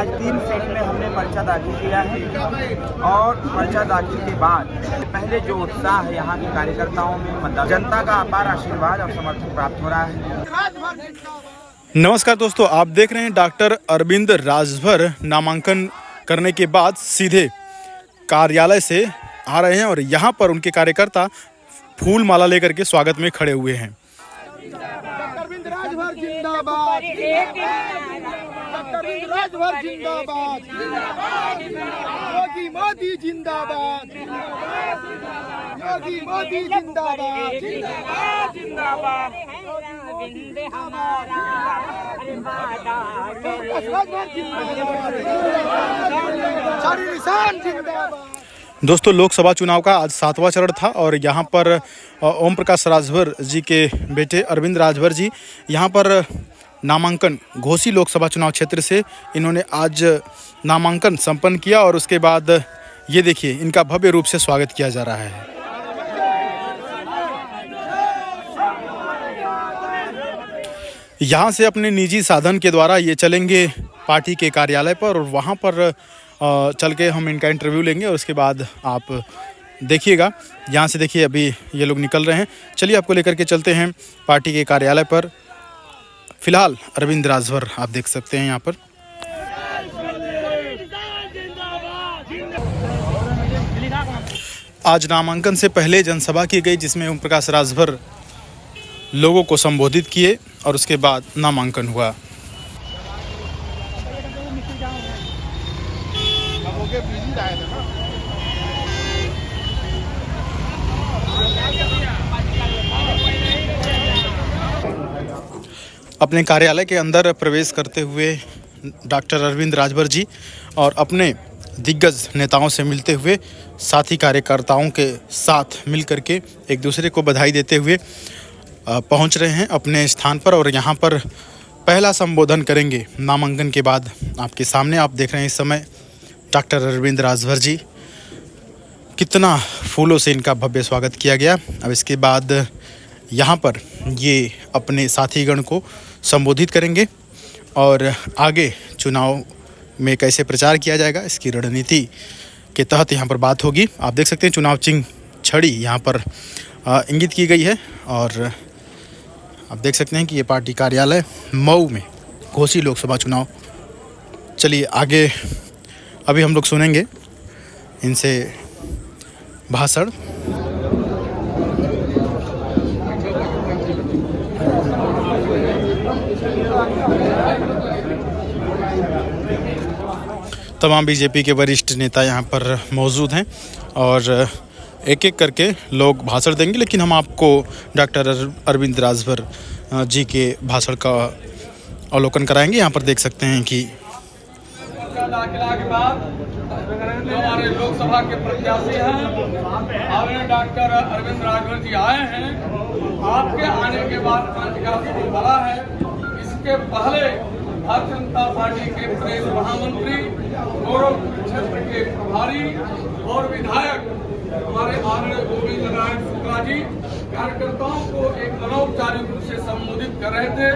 आज 3 श्रेणी में हमने पर्चा दाखिल किया है और पर्चा दाखिल के बाद पहले जो उत्साह है यहाँ के कार्यकर्ताओं में, जनता का अपार आशीर्वाद और समर्थन प्राप्त हो रहा है। नमस्कार दोस्तों, आप देख रहे हैं डॉक्टर अरविंद राजभर नामांकन करने के बाद सीधे कार्यालय से आ रहे हैं और यहाँ पर उनके कार्यकर्ता फूल माला लेकर के स्वागत में खड़े हुए हैं। अरविंद राजभर जिंदाबाद, अरविंद राजभर जिंदाबाद, योगी मोदी जिंदाबाद, योगी मोदी जिंदाबाद, जिंदाबाद जिंदाबाद, दोस्तों, लोकसभा चुनाव का आज 7वां चरण था और यहाँ पर ओम प्रकाश राजभर जी के बेटे अरविंद राजभर जी यहाँ पर नामांकन घोसी लोकसभा चुनाव क्षेत्र से इन्होंने आज नामांकन संपन्न किया और उसके बाद ये देखिए इनका भव्य रूप से स्वागत किया जा रहा है। यहाँ से अपने निजी साधन के द्वारा ये चलेंगे पार्टी के कार्यालय पर और वहाँ पर चल के हम इनका इंटरव्यू लेंगे और उसके बाद आप देखिएगा। यहाँ से देखिए अभी ये लोग निकल रहे हैं। चलिए आपको लेकर के चलते हैं पार्टी के कार्यालय पर। फिलहाल अरविंद राजभर आप देख सकते हैं यहाँ पर। आज नामांकन से पहले जनसभा की गई जिसमें ओम प्रकाश राजभर लोगों को संबोधित किए और उसके बाद नामांकन हुआ। अपने कार्यालय के अंदर प्रवेश करते हुए डॉक्टर अरविंद राजभर जी और अपने दिग्गज नेताओं से मिलते हुए साथी कार्यकर्ताओं के साथ मिलकर के एक दूसरे को बधाई देते हुए पहुंच रहे हैं अपने स्थान पर और यहाँ पर पहला संबोधन करेंगे नामांकन के बाद। आपके सामने आप देख रहे हैं इस समय डॉक्टर अरविंद राजभर जी, कितना फूलों से इनका भव्य स्वागत किया गया। अब इसके बाद यहाँ पर ये अपने साथीगण को संबोधित करेंगे और आगे चुनाव में कैसे प्रचार किया जाएगा इसकी रणनीति के तहत यहाँ पर बात होगी। आप देख सकते हैं चुनाव चिन्ह छड़ी यहाँ पर इंगित की गई है और आप देख सकते हैं कि ये पार्टी कार्यालय मऊ में घोसी लोकसभा चुनाव। चलिए आगे अभी हम लोग सुनेंगे इनसे भाषण। तमाम बीजेपी के वरिष्ठ नेता यहाँ पर मौजूद हैं और एक एक करके लोग भाषण देंगे, लेकिन हम आपको डॉक्टर अरविंद राजभर जी के भाषण का अवलोकन कराएंगे। यहाँ पर देख सकते हैं कि हमारे लोकसभा के प्रत्याशी हैं आदरणीय डॉक्टर अरविंद राजभर जी आए हैं। आपके आने के बाद क्रांति का शुरू बड़ा है। इसके पहले भारतीय जनता पार्टी के प्रदेश महामंत्री, गोरखपुर क्षेत्र के प्रभारी और विधायक हमारे आदरणीय गोविंद नारायण शुक्ला जी कार्यकर्ताओं को एक अनौपचारिक रूप से संबोधित कर रहे थे।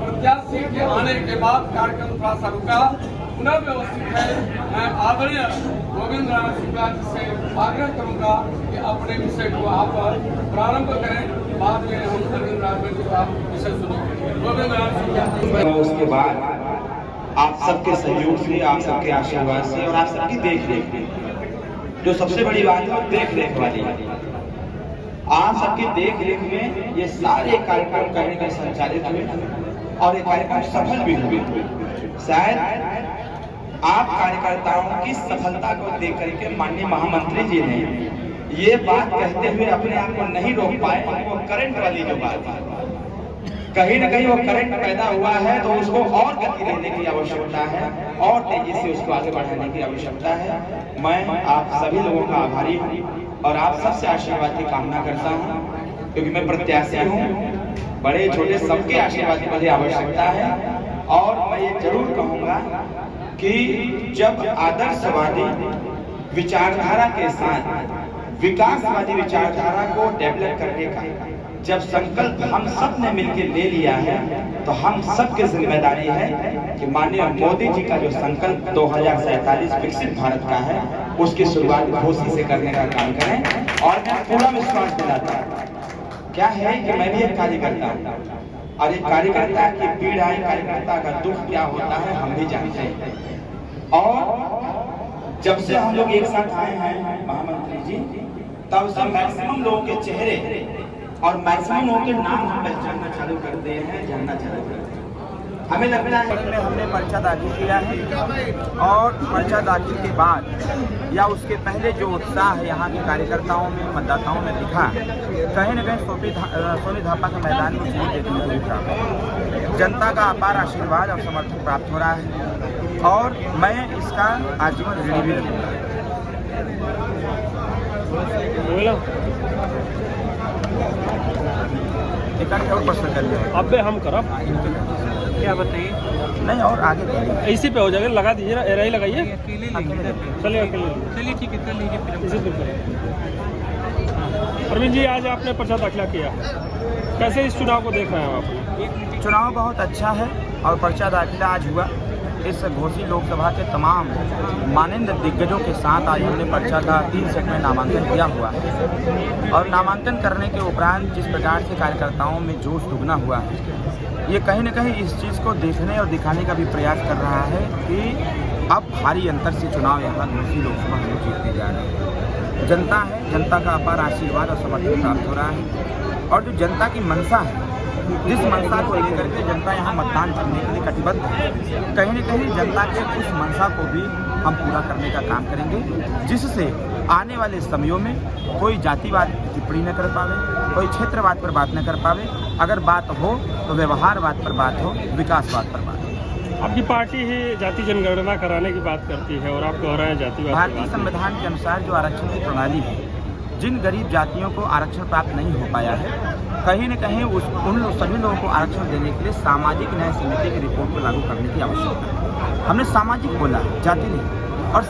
प्रत्याशी के आने के बाद कार्यक्रम थोड़ा सा रुका, पुनः व्यवस्थित है। मैं आदरणीय गोविंद नारायण शुक्ला जी से आग्रह करूंगा कि अपने विषय को आप प्रारंभ करें, बाद में हम अरविंद राजभर जी का विषय सुनेंगे। गोविंद नारायण शुक्ला। उसके बाद आप सबके सहयोग से, आप सबके आशीर्वाद से और आप सबकी देख रेख, जो सबसे बड़ी बात है देख रेख वाली, आप सबकी देख रेख में ये सारे कार्यक्रम कहीं कहीं संचालित हुए और ये कार्यक्रम सफल भी हुए। शायद आप कार्यकर्ताओं की सफलता को देख करके माननीय महामंत्री जी ने ये बात कहते हुए अपने आप को नहीं रोक पाए। वो करंट वाली जो बात है, कहीं न कहीं वो करंट पैदा हुआ है तो उसको और गति देने की आवश्यकता है और तेजी से उसको आगे बढ़ाने की आवश्यकता है। मैं आप सभी लोगों का आभारी हूँ और आप सबसे आशीर्वाद की कामना करता हूँ, क्योंकि मैं प्रत्याशी हूँ। बड़े छोटे सबके आशीर्वाद की मुझे आवश्यकता है और मैं ये जरूर कहूँगा कि जब आदर्शवादी विचारधारा के साथ विकासवादी विचारधारा को डेवलप करने का जब संकल्प हम सब ने मिलकर ले लिया है तो हम सब की जिम्मेदारी है कि माननीय मोदी जी का जो संकल्प 2047 विकसित भारत का है उसकी शुरुआत घोषी से करने का काम करें। और मैं पूरा विश्वास दिलाता हूँ क्या है कि मैं भी एक कार्यकर्ता हूँ और एक कार्यकर्ता की पीड़ा, कार्यकर्ता का दुख क्या होता है हम भी जानते हैं। और जब से हम लोग एक साथ आए हैं महामंत्री जी, तब से मैक्सिमम लोगों के चेहरे और मैक्सिमम लोगों के नाम हम पहचानना चालू कर दिए हैं, जानना चालू कर दिए हैं। हमें लगता है में हमने पर्चा दाखिल किया है और पर्चा दाखिल के बाद या उसके पहले जो उत्साह है यहाँ के कार्यकर्ताओं में, मतदाताओं में दिखा, कहीं न कहीं सोनी धापा के मैदान में जीत देखने को मिला। जनता का अपार आशीर्वाद और समर्थन प्राप्त हो रहा है और मैं इसका आजीवन ऋणी भी रहूँगा। और प्रश्न कर लिया अब हम करब क्या बताइए? नहीं और आगे इसी पे हो जाएगा, लगा दीजिए ना, एरा ही लगाइए। चलिए चलिए ठीक है, कर लीजिए फिर इसी पे अरविंद जी, आज आपने पर्चा दाखिला किया, कैसे इस चुनाव को देख रहे हैं आप? चुनाव बहुत अच्छा है और पर्चा दाखिला आज हुआ। इस घोसी लोकसभा के तमाम माननीय दिग्गजों के साथ आज हमने पर्चा का 3 सेट में नामांकन किया हुआ है और नामांकन करने के उपरांत जिस प्रकार से कार्यकर्ताओं में जोश दुगना हुआ है, ये कहीं न कहीं इस चीज़ को देखने और दिखाने का भी प्रयास कर रहा है कि अब भारी अंतर से चुनाव यहाँ घोसी लोकसभा में जीतने जा रहे हैं। जनता है, जनता का अपार आशीर्वाद और समर्थन प्राप्त हो रहा है और जो जनता की मंशा है, जिस मंशा को लेकर के जनता यहाँ मतदान करने के लिए कटिबद्ध है, कहीं न कहीं जनता के उस मंशा को भी हम पूरा करने का काम करेंगे, जिससे आने वाले समयों में कोई जातिवाद की टिप्पणी न कर पावे, कोई क्षेत्रवाद पर बात न कर पावे। अगर बात हो तो व्यवहारवाद पर बात हो, विकासवाद पर बात हो। आपकी पार्टी ही जाति जनगणना कराने की बात करती है और आप कह रहे हैं जातिवाद। भारतीय संविधान के अनुसार जो आरक्षण की प्रणाली है, जिन गरीब जातियों को आरक्षण प्राप्त नहीं हो पाया है, कहीं न कहीं उन सभी लोगों को आरक्षण देने के लिए सामाजिक न्याय समिति की रिपोर्ट को लागू करने की आवश्यकता है। हमने सामाजिक बोला, जाति नहीं, और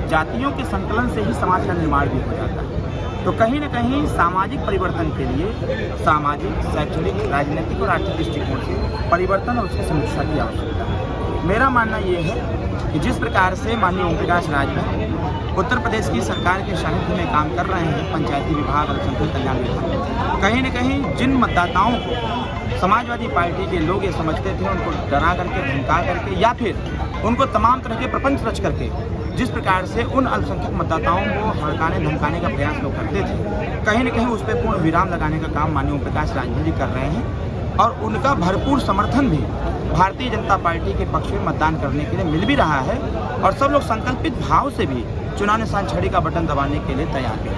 जातियों के संकलन से ही समाज का निर्माण भी हो जाता है। तो कहीं न कहीं सामाजिक परिवर्तन के लिए सामाजिक, शैक्षणिक, राजनीतिक और आर्थिक दृष्टिकोण से परिवर्तन और उसकी समीक्षा की आवश्यकता है। मेरा मानना ये है कि जिस प्रकार से माननीय ओम प्रकाश राजभर उत्तर प्रदेश की सरकार के सानिध्य में काम कर रहे हैं, पंचायती विभाग और अल्पसंख्यक कल्याण विभाग, कहीं न कहीं जिन मतदाताओं को समाजवादी पार्टी के लोग ये समझते थे, उनको डरा करके, धमका करके या फिर उनको तमाम तरह के प्रपंच रच करके जिस प्रकार से उन अल्पसंख्यक मतदाताओं को हड़काने धमकाने का प्रयास लोग करते थे, कहीं न कहीं उस पर पूर्ण विराम लगाने का काम माननीय ओम प्रकाश राजभर जी कर रहे हैं और उनका भरपूर समर्थन भी भारतीय जनता पार्टी के पक्ष में मतदान करने के लिए मिल भी रहा है और सब लोग संकल्पित भाव से भी चुनाव निशान छड़ी का बटन दबाने के लिए तैयार हैं।